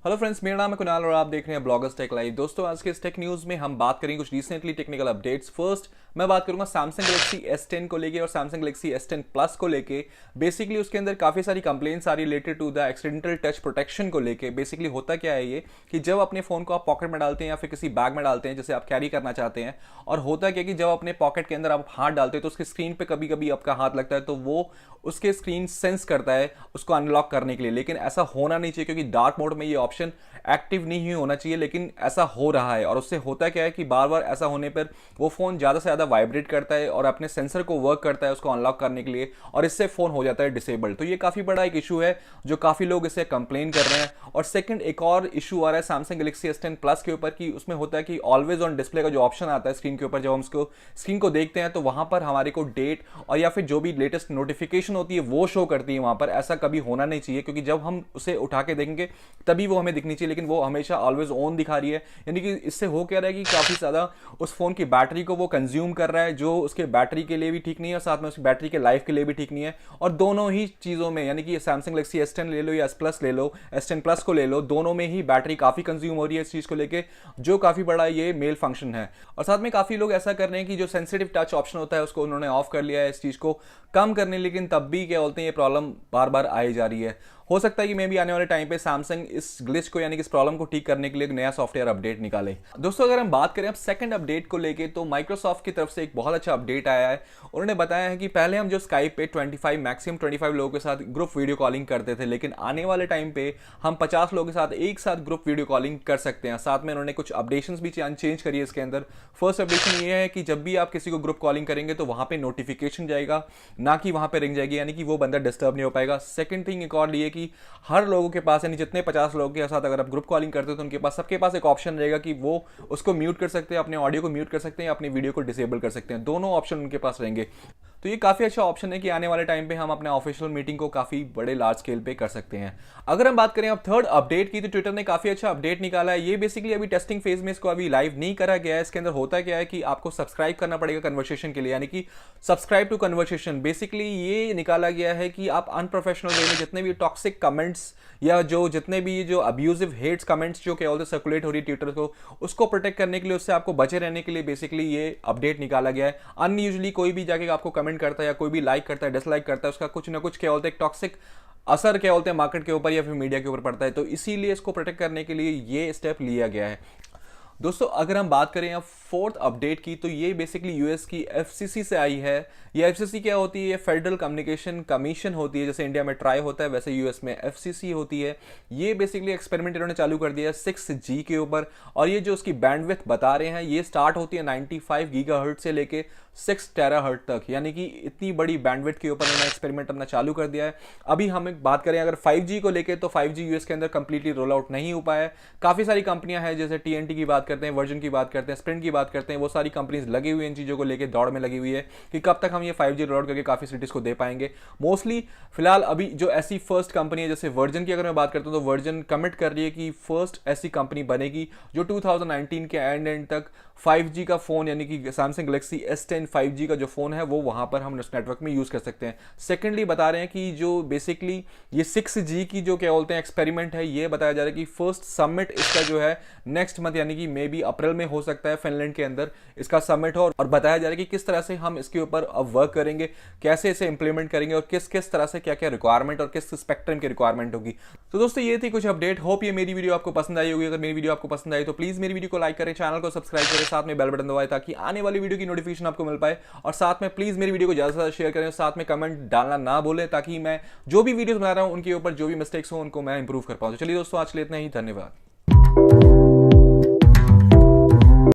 Hello friends, मेरा नाम है कुणाल और आप देख रहे हैं ब्लॉगर्स टेक लाइव। दोस्तों, आज के इस टेक न्यूज़ में हम बात करेंगे कुछ रिसेंटली टेक्निकल अपडेट्स। फर्स्ट मैं बात करूंगा सैमसंग गैलेक्सी S10 को लेके और सैमसंग गैलेक्सी S10 प्लस को लेके। बेसिकली उसके अंदर काफ़ी सारी कंप्लेंट्स आ रही related to the accidental touch protection को लेके। बेसिकली होता क्या है ये कि जब अपने फ़ोन को आप पॉकेट में डालते हैं या फिर किसी बैग में डालते हैं जैसे आप कैरी करना चाहते हैं, और होता क्या कि जब अपने पॉकेट के अंदर आप हाथ डालते हैं तो उसकी स्क्रीन पर कभी कभी आपका हाथ लगता है तो वो उसके स्क्रीन सेंस करता है उसको अनलॉक करने के लिए। लेकिन ऐसा होना नहीं चाहिए क्योंकि डार्क मोड में ये ऑप्शन एक्टिव नहीं होना चाहिए, लेकिन ऐसा हो रहा है। और उससे होता क्या है कि बार बार ऐसा होने पर वो फ़ोन ज़्यादा से ज़्यादा वाइब्रेट करता है और अपने सेंसर को वर्क करता है उसको अनलॉक करने के लिए, और इससे फ़ोन हो जाता है डिसेबल। तो ये काफ़ी बड़ा एक इशू है जो काफ़ी लोग इसे कंप्लेन कर रहे हैं। और सेकंड एक और इशू आ रहा है सैमसंग गैलेक्सी S10 प्लस के ऊपर कि उसमें होता है कि ऑलवेज ऑन डिस्प्ले का जो ऑप्शन आता है स्क्रीन के ऊपर, जब हम उसको स्क्रीन को देखते हैं तो वहाँ पर हमारे को डेट और या फिर जो भी लेटेस्ट नोटिफिकेशन होती है वो शो करती है वहाँ पर। ऐसा कभी होना नहीं चाहिए क्योंकि जब हम उसे उठा के देखेंगे तभी वो हमें दिखनी चाहिए, लेकिन वो हमेशा ऑलवेज ऑन दिखा रही है। यानी कि इससे हो क्या रहा है कि काफ़ी ज़्यादा उस फोन की बैटरी को वो कंज्यूम कर रहा है, जो उसके बैटरी के लिए भी ठीक नहीं है और साथ में उसकी बैटरी के लाइफ के लिए भी ठीक नहीं है। और दोनों ही चीज़ों में, यानी कि सैमसंग गैलेक्सी S10 ले लो या S प्लस ले लो, S10 प्लस को ले लो, दोनों में ही बैटरी काफ़ी कंज्यूम हो रही है इस चीज़ को लेके, जो काफ़ी बड़ा ये मेल फंक्शन है। और साथ में काफ़ी लोग ऐसा कर रहे हैं कि जो सेंसिटिव टच ऑप्शन होता है उसको उन्होंने ऑफ कर लिया है इस चीज़ को कम करने, लेकिन तब भी क्या बोलते हैं ये प्रॉब्लम बार बार आई जा रही है। हो सकता है कि मे भी आने वाले टाइम पे सैमसंग इस ग्लिच को यानी कि इस प्रॉब्लम को ठीक करने के लिए एक नया सॉफ्टवेयर अपडेट निकाले। दोस्तों, अगर हम बात करें अब सेकंड अपडेट को लेके तो माइक्रोसॉफ्ट की तरफ से एक बहुत अच्छा अपडेट आया है। उन्होंने बताया है कि पहले हम जो स्काइप पे 25 मैक्सिमम 25 लोगों के साथ ग्रुप वीडियो कॉलिंग करते थे, लेकिन आने वाले टाइम पे हम 50 लोगों के साथ एक साथ ग्रुप वीडियो कॉलिंग कर सकते हैं। साथ में उन्होंने कुछ अपडेशंस भी चेंज करी है इसके अंदर। फर्स्ट अपडेशन ये है कि जब भी आप किसी को ग्रुप कॉलिंग करेंगे तो वहां पे नोटिफिकेशन जाएगा, ना कि वहां पे रिंग जाएगी, यानी कि वो बंदा डिस्टर्ब नहीं हो पाएगा। सेकंड थिंग एक और ये कि हर लोगों के पास, यानी जितने 50 लोगों के साथ अगर आप ग्रुप कॉलिंग करते हो तो उनके पास सबके पास एक ऑप्शन रहेगा कि वो उसको म्यूट कर सकते हैं, अपने ऑडियो को म्यूट कर सकते हैं या अपनी वीडियो को डिसेबल कर सकते हैं। दोनों ऑप्शन उनके पास रहेंगे। तो ये काफ़ी अच्छा ऑप्शन है कि आने वाले टाइम पे हम अपने ऑफिशियल मीटिंग को काफ़ी बड़े लार्ज स्केल पे कर सकते हैं। अगर हम बात करें अब थर्ड अपडेट की तो ट्विटर ने काफ़ी अच्छा अपडेट निकाला है। ये बेसिकली अभी टेस्टिंग फेज में, इसको अभी लाइव नहीं करा गया है। इसके अंदर होता क्या है कि आपको सब्सक्राइब करना पड़ेगा कन्वर्सेशन के लिए, यानी कि सब्सक्राइब टू कन्वर्सेशन। बेसिकली ये निकाला गया है कि आप अनप्रोफेशनल वे में जितने भी टॉक्सिक कमेंट्स या जो जितने भी जो अब्यूजिव हेट्स कमेंट्स जो क्या बोलते हैं सर्कुलेट हो रही है ट्विटर को, उसको प्रोटेक्ट करने के लिए, उससे आपको बचे रहने के लिए बेसिकली ये अपडेट निकाला गया है। अनयूजुअली कोई भी जाके आपको कमेंट करता है या कोई भी लाइक करता है, डिसलाइक करता है, उसका कुछ ना कुछ क्या बोलते हैं टॉक्सिक असर क्या बोलते हैं मार्केट के ऊपर या फिर मीडिया के ऊपर पड़ता है। तो इसीलिए इसको प्रोटेक्ट करने के लिए ये स्टेप लिया गया है। दोस्तों, अगर हम बात करें अब फोर्थ अपडेट की तो ये बेसिकली यूएस की एफसीसी से आई है। ये एफसीसी क्या होती है? फेडरल कम्युनिकेशन कमीशन होती है। जैसे इंडिया में ट्राई होता है वैसे यूएस में एफसीसी होती है। ये बेसिकली एक्सपेरिमेंट इन्होंने चालू कर दिया है 6G के ऊपर, और ये जो उसकी बैंडविड्थ बता रहे हैं ये स्टार्ट होती है 95 गीगाहर्ट्ज से लेके 6 टेराहर्ट्ज तक, यानी कि इतनी बड़ी बैंडविड्थ के ऊपर इन्होंने एक्सपेरिमेंट अपना चालू कर दिया है। अभी हम एक बात करें अगर 5G को लेके तो 5G यूएस के अंदर कंप्लीटली रोल आउट नहीं हो पाया है। काफ़ी सारी कंपनियां हैं, जैसे TNT की बात करते हैं, वर्जन की बात करते हैं, स्प्रिंट की बात करते हैं, वो सारी कंपनीज लगी हुई हैं इन चीज़ों को लेके, दौड़ में लगी हुई है कि कब तक हम ये 5G रोल आउट करके काफ़ी सिटीज़ को दे पाएंगे। मोस्टली फिलहाल अभी जो ऐसी फर्स्ट कंपनी है, जैसे वर्जन की अगर मैं बात करता हूँ तो वर्जन कमिट कर रही है कि फर्स्ट ऐसी कंपनी बनेगी जो 2019 के एंड तक 5G का फोन, यानी कि सैमसंग गैलेक्सी S10 5G का जो फोन है वो वहां पर हम उस नेटवर्क में यूज कर सकते हैं। सेकेंडली बता रहे हैं कि जो बेसिकली ये 6G की जो क्या बोलते हैं एक्सपेरिमेंट है, ये बताया जा रहा है कि फर्स्ट सबमिट इसका जो है नेक्स्ट मंथ, यानी कि मे बी अप्रैल में हो सकता है, फिनलैंड के अंदर इसका सबमिट हो। और बताया जा रहा है कि किस तरह से हम इसके ऊपर अब वर्क करेंगे, कैसे इसे इंप्लीमेंट करेंगे और किस किस तरह से क्या क्या रिक्वायरमेंट और किस स्पेक्ट्रम की रिक्वायरमेंट होगी। तो दोस्तों, ये थी कुछ अपडेट। होप ये मेरी वीडियो आपको पसंद आई होगी। अगर मेरी वीडियो आपको पसंद आई तो प्लीज मेरी वीडियो को लाइक करें, चैनल को सब्सक्राइब करें, साथ में बेल बटन दबाएं ताकि आने वाली वीडियो की नोटिफिकेशन आपको मिल पाए। और साथ में प्लीज मेरी वीडियो को ज्यादा से ज्यादा शेयर करें, साथ में कमेंट डालना ना भूलें ताकि मैं जो भी वीडियोस बना रहा हूं उनके ऊपर जो भी मिस्टेक्स हो उनको मैं इंप्रूव कर पाऊं। तो चलिए दोस्तों, आज के लिए इतना ही। धन्यवाद।